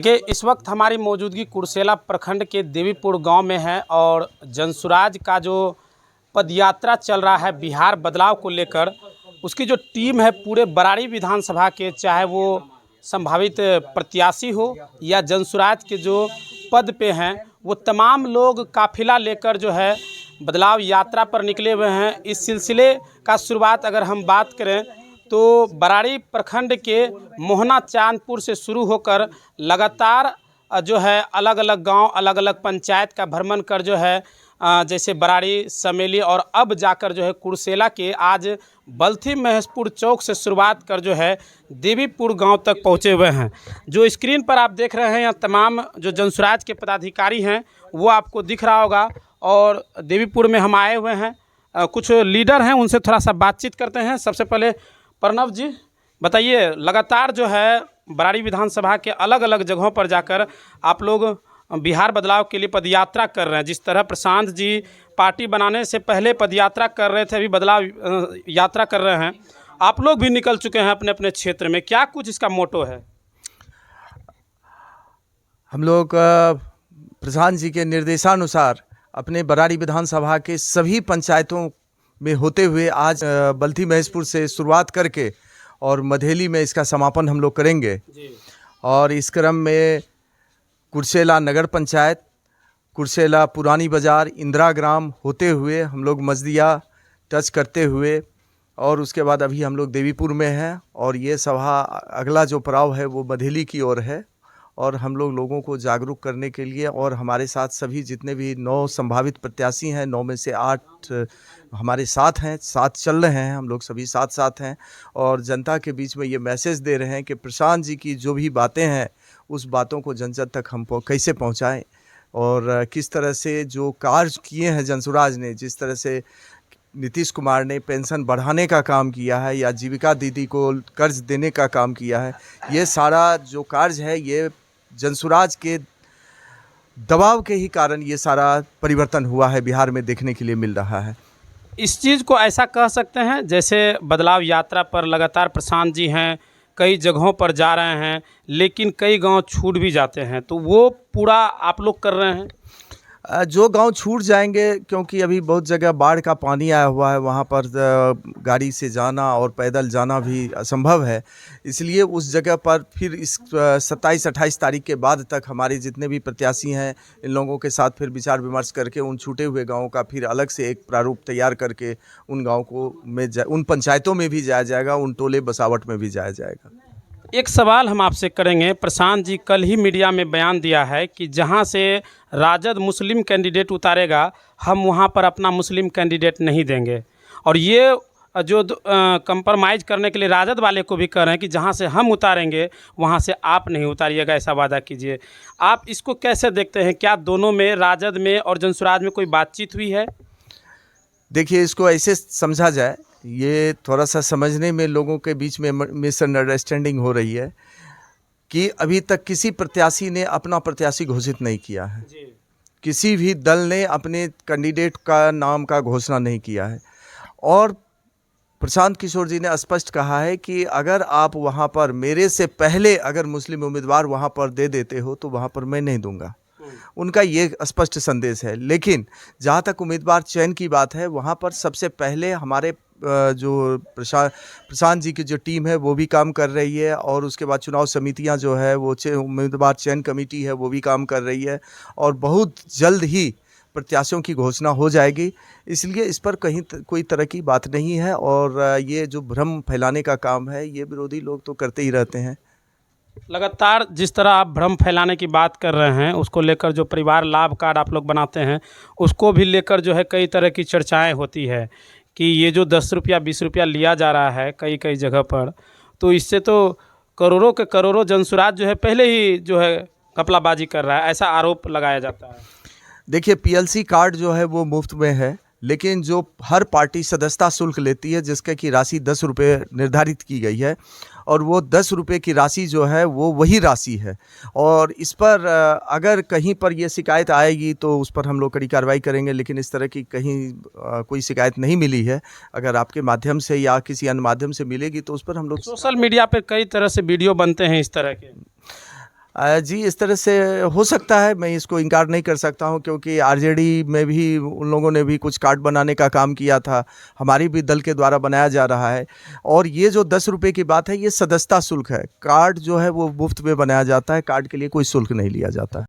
देखिए, इस वक्त हमारी मौजूदगी कुर्सेला प्रखंड के देवीपुर गांव में है और जनसुराज का जो पदयात्रा चल रहा है बिहार बदलाव को लेकर, उसकी जो टीम है पूरे बराड़ी विधानसभा के, चाहे वो संभावित प्रत्याशी हो या जनसुराज के जो पद पे हैं, वो तमाम लोग काफिला लेकर जो है बदलाव यात्रा पर निकले हुए हैं। इस सिलसिले का शुरुआत अगर हम बात करें तो बराड़ी प्रखंड के मोहना चांदपुर से शुरू होकर लगातार जो है अलग अलग गांव, अलग अलग पंचायत का भ्रमण कर जो है जैसे बराड़ी, समेली और अब जाकर जो है कुर्सेला के आज बल्थी महेशपुर चौक से शुरुआत कर जो है देवीपुर गांव तक पहुंचे हुए हैं। जो स्क्रीन पर आप देख रहे हैं यहाँ तमाम जो जनसुराज के पदाधिकारी हैं वो आपको दिख रहा होगा। और देवीपुर में हम आए हुए हैं, कुछ लीडर हैं, उनसे थोड़ा सा बातचीत करते हैं। सबसे पहले प्रणव जी बताइए, लगातार जो है बराड़ी विधानसभा के अलग अलग जगहों पर जाकर आप लोग बिहार बदलाव के लिए पदयात्रा कर रहे हैं। जिस तरह प्रशांत जी पार्टी बनाने से पहले पदयात्रा कर रहे थे, अभी बदलाव यात्रा कर रहे हैं, आप लोग भी निकल चुके हैं अपने अपने क्षेत्र में। क्या कुछ इसका मोटो है? हम लोग प्रशांत जी के निर्देशानुसार अपने बराड़ी विधानसभा के सभी पंचायतों में होते हुए आज बल्थी महेशपुर से शुरुआत करके और मधेली में इसका समापन हम लोग करेंगे जी। और इस क्रम में कुर्सेला नगर पंचायत, कुर्सेला पुरानी बाज़ार, इंदिरा ग्राम होते हुए हम लोग मजदिया टच करते हुए और उसके बाद अभी हम लोग देवीपुर में हैं। और ये सभा अगला जो पड़ाव है वो मधेली की ओर है। और हम लोग लोगों को जागरूक करने के लिए, और हमारे साथ सभी जितने भी 9 संभावित प्रत्याशी हैं, 9 में से 8 हमारे साथ हैं, साथ चल रहे हैं, हम लोग सभी साथ साथ हैं। और जनता के बीच में ये मैसेज दे रहे हैं कि प्रशांत जी की जो भी बातें हैं उस बातों को जन जन तक हम कैसे पहुंचाएं, और किस तरह से जो कार्य किए हैं जनसुराज ने, जिस तरह से नीतीश कुमार ने पेंशन बढ़ाने का काम किया है या जीविका दीदी को कर्ज देने का काम किया है, ये सारा जो कार्य है ये जनसुराज के दबाव के ही कारण ये सारा परिवर्तन हुआ है, बिहार में देखने के लिए मिल रहा है। इस चीज़ को ऐसा कह सकते हैं जैसे बदलाव यात्रा पर लगातार प्रशांत जी हैं, कई जगहों पर जा रहे हैं, लेकिन कई गांव छूट भी जाते हैं, तो वो पूरा आप लोग कर रहे हैं? जो गांव छूट जाएंगे, क्योंकि अभी बहुत जगह बाढ़ का पानी आया हुआ है, वहां पर गाड़ी से जाना और पैदल जाना भी असंभव है, इसलिए उस जगह पर फिर इस 27-28 तारीख के बाद तक हमारे जितने भी प्रत्याशी हैं इन लोगों के साथ फिर विचार विमर्श करके उन छूटे हुए गाँवों का फिर अलग से एक प्रारूप तैयार करके उन गाँव को उन पंचायतों में भी जाया जाएगा, उन टोले बसावट में भी जाया जाएगा। एक सवाल हम आपसे करेंगे। प्रशांत जी कल ही मीडिया में बयान दिया है कि जहां से राजद मुस्लिम कैंडिडेट उतारेगा हम वहां पर अपना मुस्लिम कैंडिडेट नहीं देंगे, और ये जो कंप्रोमाइज़ करने के लिए राजद वाले को भी कह रहे हैं कि जहां से हम उतारेंगे वहां से आप नहीं उतारिएगा, ऐसा वादा कीजिए। आप इसको कैसे देखते हैं? क्या दोनों में, राजद में और जनसुराज में कोई बातचीत हुई है? देखिए, इसको ऐसे समझा जाए, ये थोड़ा सा समझने में लोगों के बीच में मिसअंडरस्टैंडिंग हो रही है कि अभी तक किसी प्रत्याशी ने अपना प्रत्याशी घोषित नहीं किया है जी। किसी भी दल ने अपने कैंडिडेट का नाम का घोषणा नहीं किया है। और प्रशांत किशोर जी ने स्पष्ट कहा है कि अगर आप वहाँ पर मेरे से पहले अगर मुस्लिम उम्मीदवार वहाँ पर दे देते हो तो वहाँ पर मैं नहीं दूंगा। उनका ये स्पष्ट संदेश है। लेकिन जहाँ तक उम्मीदवार चयन की बात है, वहाँ पर सबसे पहले हमारे जो प्रशांत जी की जो टीम है वो भी काम कर रही है, और उसके बाद चुनाव समितियां जो है वो उम्मीदवार चयन कमेटी है वो भी काम कर रही है, और बहुत जल्द ही प्रत्याशियों की घोषणा हो जाएगी। इसलिए इस पर कहीं कोई तरह की बात नहीं है। और ये जो भ्रम फैलाने का काम है ये विरोधी लोग तो करते ही रहते हैं। लगातार जिस तरह आप भ्रम फैलाने की बात कर रहे हैं, उसको लेकर जो परिवार लाभ कार्ड आप लोग बनाते हैं उसको भी लेकर जो है कई तरह की चर्चाएं होती है कि ये जो 10 रुपया 20 रुपया लिया जा रहा है कई कई जगह पर, तो इससे तो करोड़ों के करोड़ों जनसुराज जो है पहले ही जो है घपलाबाजी कर रहा है, ऐसा आरोप लगाया जाता है। देखिए, पीएलसी कार्ड जो है वो मुफ्त में है, लेकिन जो हर पार्टी सदस्यता शुल्क लेती है जिसका की राशि 10 रुपये निर्धारित की गई है, और वो 10 रुपये की राशि जो है वो वही राशि है। और इस पर अगर कहीं पर ये शिकायत आएगी तो उस पर हम लोग कड़ी कार्रवाई करेंगे, लेकिन इस तरह की कहीं कोई शिकायत नहीं मिली है। अगर आपके माध्यम से या किसी अन्य माध्यम से मिलेगी तो उस पर हम लोग सोशल मीडिया पर कई तरह से वीडियो बनते हैं इस तरह के। जी, इस तरह से हो सकता है, मैं इसको इनकार नहीं कर सकता हूँ, क्योंकि आरजेडी में भी उन लोगों ने भी कुछ कार्ड बनाने का काम किया था, हमारी भी दल के द्वारा बनाया जा रहा है। और ये जो 10 रुपये की बात है, ये सदस्यता शुल्क है। कार्ड जो है वो मुफ्त में बनाया जाता है, कार्ड के लिए कोई शुल्क नहीं लिया जाता।